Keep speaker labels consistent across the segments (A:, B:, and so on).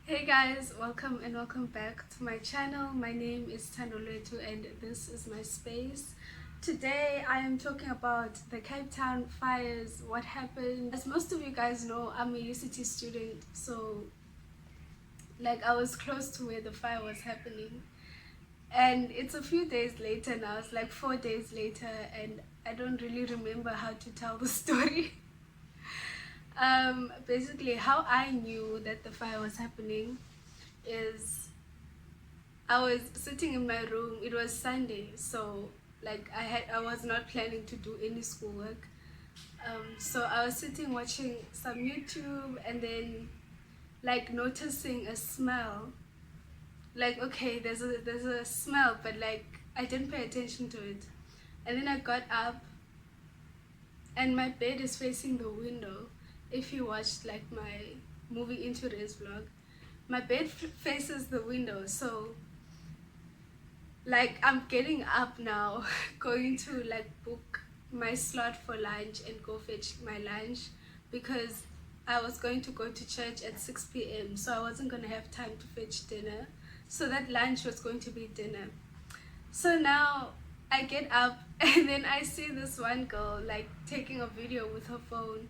A: Hey guys, welcome and welcome back to my channel. My name is Tandolwetu and this is my space. Today I am talking about the Cape Town fires, what happened. As most of you guys know, I'm a UCT student, so I was close to where the fire was happening. And it's a few days later now, it's like 4 days later, and I don't really remember how to tell the story. Basically, how I knew that the fire was happening is I was sitting in my room. It was Sunday, so I was not planning to do any schoolwork. So I was sitting watching some YouTube and then noticing a smell. Okay, there's a smell, but I didn't pay attention to it. And then I got up and my bed is facing the window. If you watched my moving into Ray's vlog, my bed faces the window, so I'm getting up now going to book my slot for lunch and go fetch my lunch because I was going to go to church at 6 p.m. so I wasn't going to have time to fetch dinner, so that lunch was going to be dinner. So now I get up and then I see this one girl taking a video with her phone,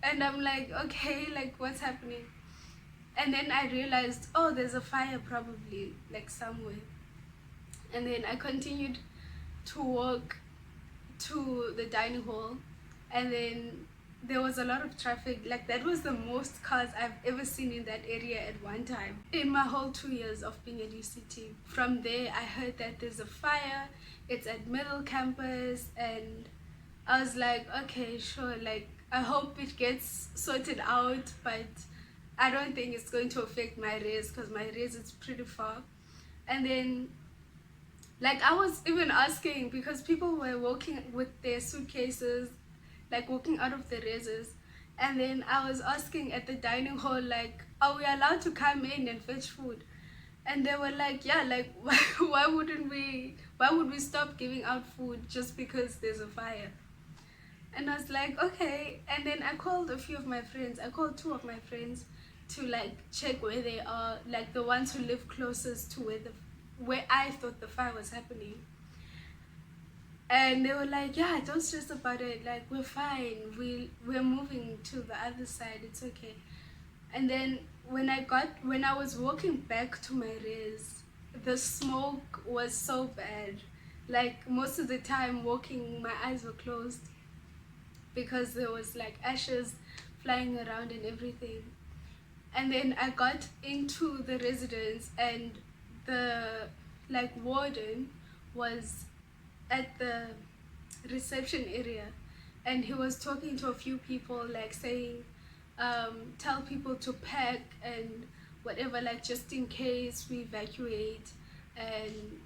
A: and I'm like, okay, what's happening? And then I realized, oh, there's a fire probably somewhere. And then I continued to walk to the dining hall, and then there was a lot of traffic. That was the most cars I've ever seen in that area at one time in my whole 2 years of being at UCT. From there I heard that there's a fire, it's at middle campus, and I was like, okay, sure, I hope it gets sorted out, but I don't think it's going to affect my race because my race is pretty far. And then I was even asking because people were walking with their suitcases, walking out of the races. And then I was asking at the dining hall, are we allowed to come in and fetch food? And they were like, yeah, why would we stop giving out food just because there's a fire? And I was like, okay. And then I called a few of my friends. I called two of my friends to check where they are, the ones who live closest to where I thought the fire was happening. And they were like, yeah, don't stress about it, we're fine, we're moving to the other side, it's okay. And then when I was walking back to my res, the smoke was so bad. Most of the time walking, my eyes were closed because there was ashes flying around and everything. And then I got into the residence, and the warden was at the reception area, and he was talking to a few people saying, tell people to pack and whatever, just in case we evacuate, and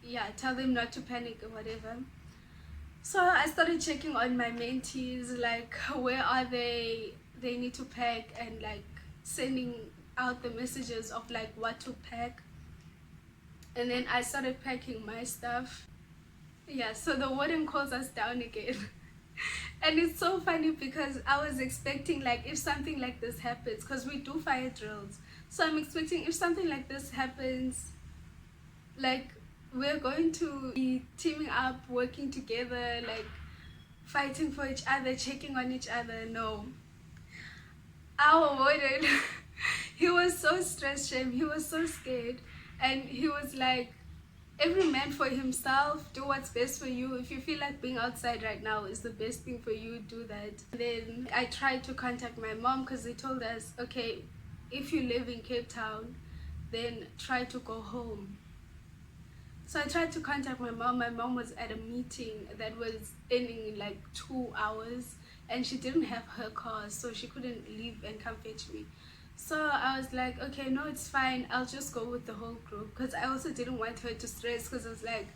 A: yeah, tell them not to panic or whatever. So I started checking on my mentees, where are they need to pack, and sending out the messages of what to pack. And then I started packing my stuff. Yeah, so the warden calls us down again. And it's so funny because I was expecting if something like this happens, because we do fire drills, so I'm expecting if something like this happens, we're going to be teaming up, working together, fighting for each other, checking on each other. No, our warden he was so stressed, he was so scared, and he was like, every man for himself, do what's best for you. If you feel like being outside right now is the best thing for you, do that. Then I tried to contact my mom because they told us, okay, if you live in Cape Town, then try to go home. So I tried to contact my mom. My mom was at a meeting that was ending in 2 hours, and she didn't have her car, so she couldn't leave and come fetch me. So I was like, okay, no, it's fine, I'll just go with the whole group, because I also didn't want her to stress, because I was like,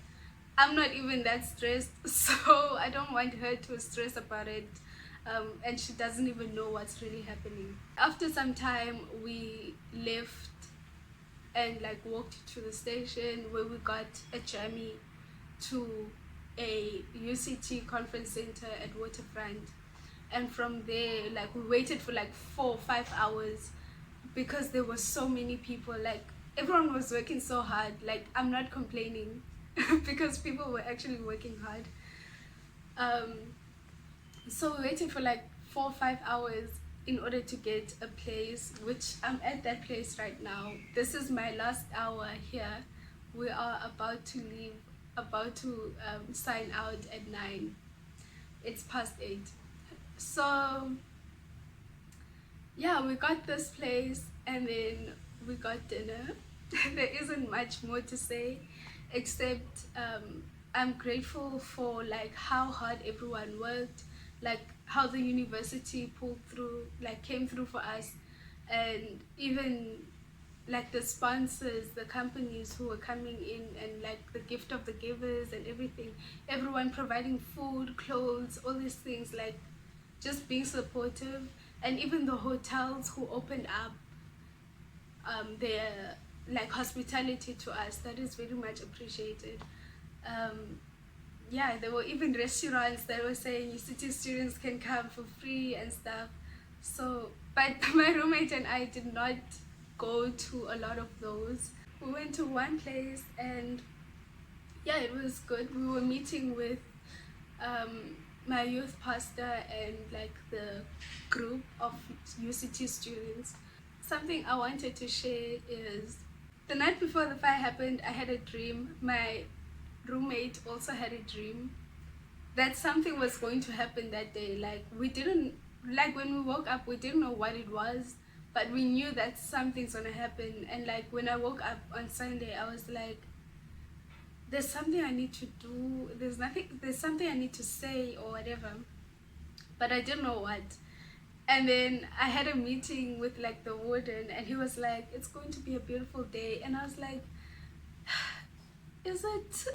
A: I'm not even that stressed, so I don't want her to stress about it, and she doesn't even know what's really happening. After some time we left and walked to the station, where we got a journey to a UCT conference center at Waterfront. And from there we waited for 4 or 5 hours because there were so many people. Like, everyone was working so hard. Like, I'm not complaining because people were actually working hard. So we waited for like 4 or 5 hours in order to get a place, which I'm at that place right now. This is my last hour here. We are about to leave, about to sign out at 9. It's past 8. So yeah, we got this place and then we got dinner. There isn't much more to say except I'm grateful for like how hard everyone worked, like how the university pulled through, like came through for us, and even like the sponsors, the companies who were coming in, and like the gift of the givers and everything, everyone providing food, clothes, all these things, like just being supportive. And even the hotels who opened up their like hospitality to us, that is very much appreciated. Yeah, there were even restaurants that were saying city students can come for free and stuff. So, but my roommate and I did not go to a lot of those. We went to one place and yeah, it was good. We were meeting with my youth pastor and like the group of UCT students. Something I wanted to share is the night before the fire happened, I had a dream. My roommate also had a dream that something was going to happen that day. Like, we didn't, like when we woke up, we didn't know what it was, but we knew that something's gonna happen. And like when I woke up on Sunday, I was like, there's something I need to do, there's something I need to say or whatever, but I didn't know what. And then I had a meeting with like the warden and he was like, it's going to be a beautiful day. And I was like, is it?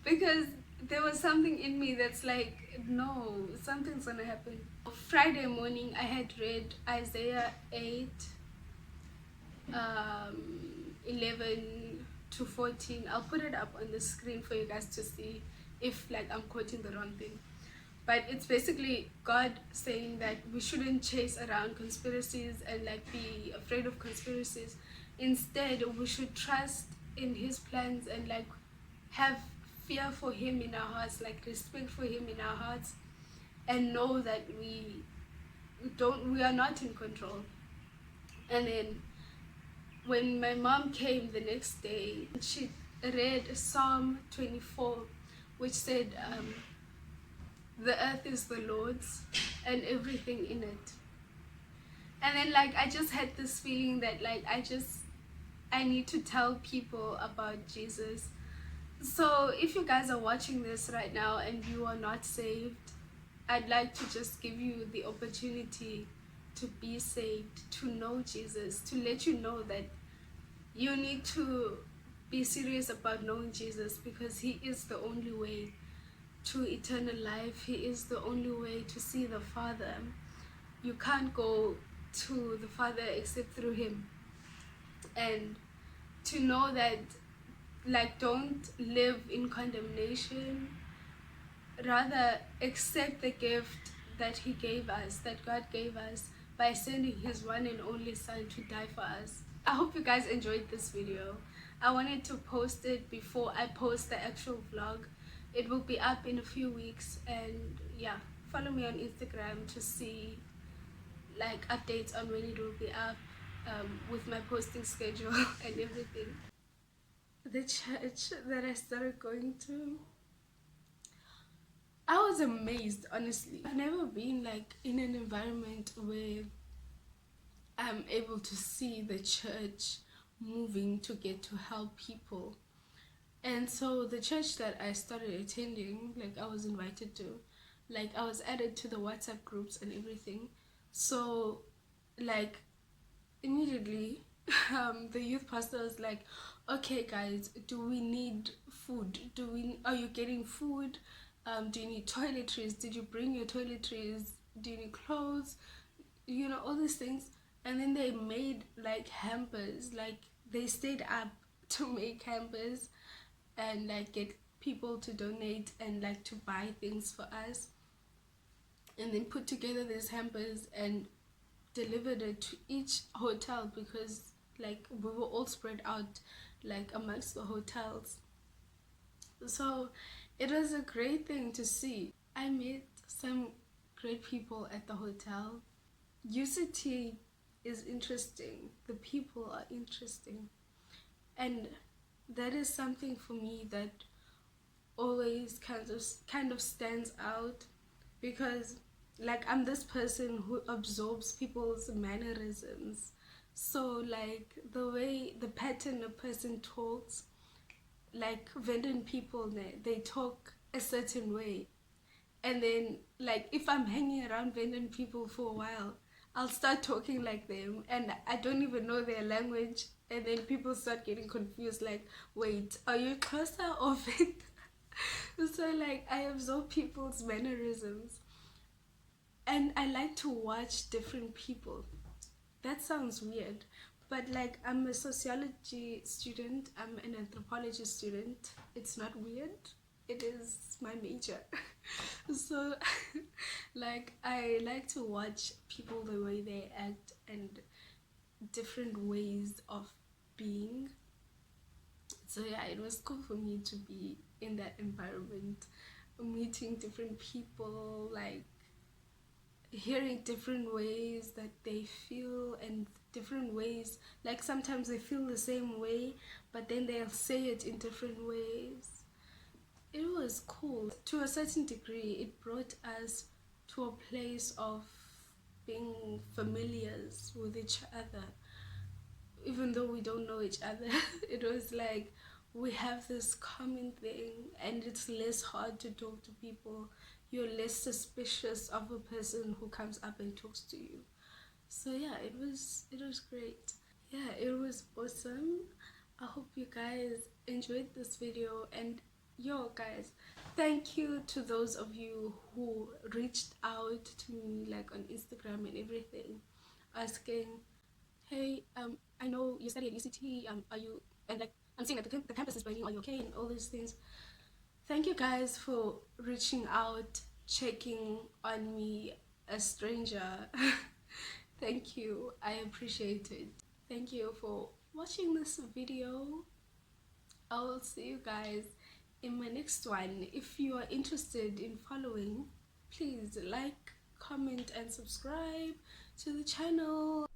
A: Because there was something in me that's like, no, something's gonna happen. Friday morning I had read Isaiah 8 11 to 14. I'll put it up on the screen for you guys to see if like I'm quoting the wrong thing. But it's basically God saying that we shouldn't chase around conspiracies and like be afraid of conspiracies. Instead, we should trust in his plans and like have fear for him in our hearts, like respect for him in our hearts, and know that we are not in control. And then when my mom came the next day, she read Psalm 24, which said, the earth is the Lord's and everything in it. And then like I just had this feeling that like I need to tell people about Jesus. So if you guys are watching this right now and you are not saved, I'd like to just give you the opportunity to be saved, to know Jesus, to let you know that you need to be serious about knowing Jesus, because he is the only way to eternal life. He is the only way to see the Father. You can't go to the Father except through him. And to know that like don't live in condemnation, rather accept the gift that he gave us, that God gave us by sending his one and only son to die for us. I hope you guys enjoyed this video. I wanted to post it before I post the actual vlog. It will be up in a few weeks, and yeah, follow me on Instagram to see like updates on when it will be up, with my posting schedule and everything. The church that I started going to, I was amazed, honestly. I've never been like in an environment where I'm able to see the church moving to get to help people. And so the church that I started attending, like I was invited to, like I was added to the WhatsApp groups and everything. So like immediately the youth pastor was like, okay guys, do we need food? Are you getting food? Do you need toiletries? Did you bring your toiletries? Do you need clothes? You know, all these things. And then they made like hampers, like they stayed up to make hampers and like get people to donate and like to buy things for us, and then put together these hampers and delivered it to each hotel because like we were all spread out like amongst the hotels. So it was a great thing to see. I met some great people at the hotel. UCT is interesting, the people are interesting, and that is something for me that always kind of stands out, because like I'm this person who absorbs people's mannerisms. So like the way, the pattern a person talks, like Vendan people, they talk a certain way, and then like if I'm hanging around Vendan people for a while, I'll start talking like them and I don't even know their language, and then people start getting confused like, wait, are you Xhosa or Venda? So like I absorb people's mannerisms, and I like to watch different people. That sounds weird, but like I'm a sociology student, I'm an anthropology student. It's not weird, it is my major. So like I like to watch people, the way they act and different ways of being. So yeah, it was cool for me to be in that environment, meeting different people, like hearing different ways that they feel, and different ways, like sometimes they feel the same way but then they'll say it in different ways. It was cool. To a certain degree, it brought us to a place of being familiars with each other, even though we don't know each other. It was like we have this common thing, and it's less hard to talk to people. You're less suspicious of a person who comes up and talks to you. So yeah, it was great. Yeah, it was awesome. I hope you guys enjoyed this video, and yo guys, thank you to those of you who reached out to me like on Instagram and everything, asking, hey, I know you study at UCT, are you, and like I'm seeing that the campus is burning, are you okay, and all these things. Thank you guys for reaching out, checking on me, a stranger. Thank you, I appreciate it. Thank you for watching this video. I will see you guys in my next one. If you are interested in following, please like, comment and subscribe to the channel.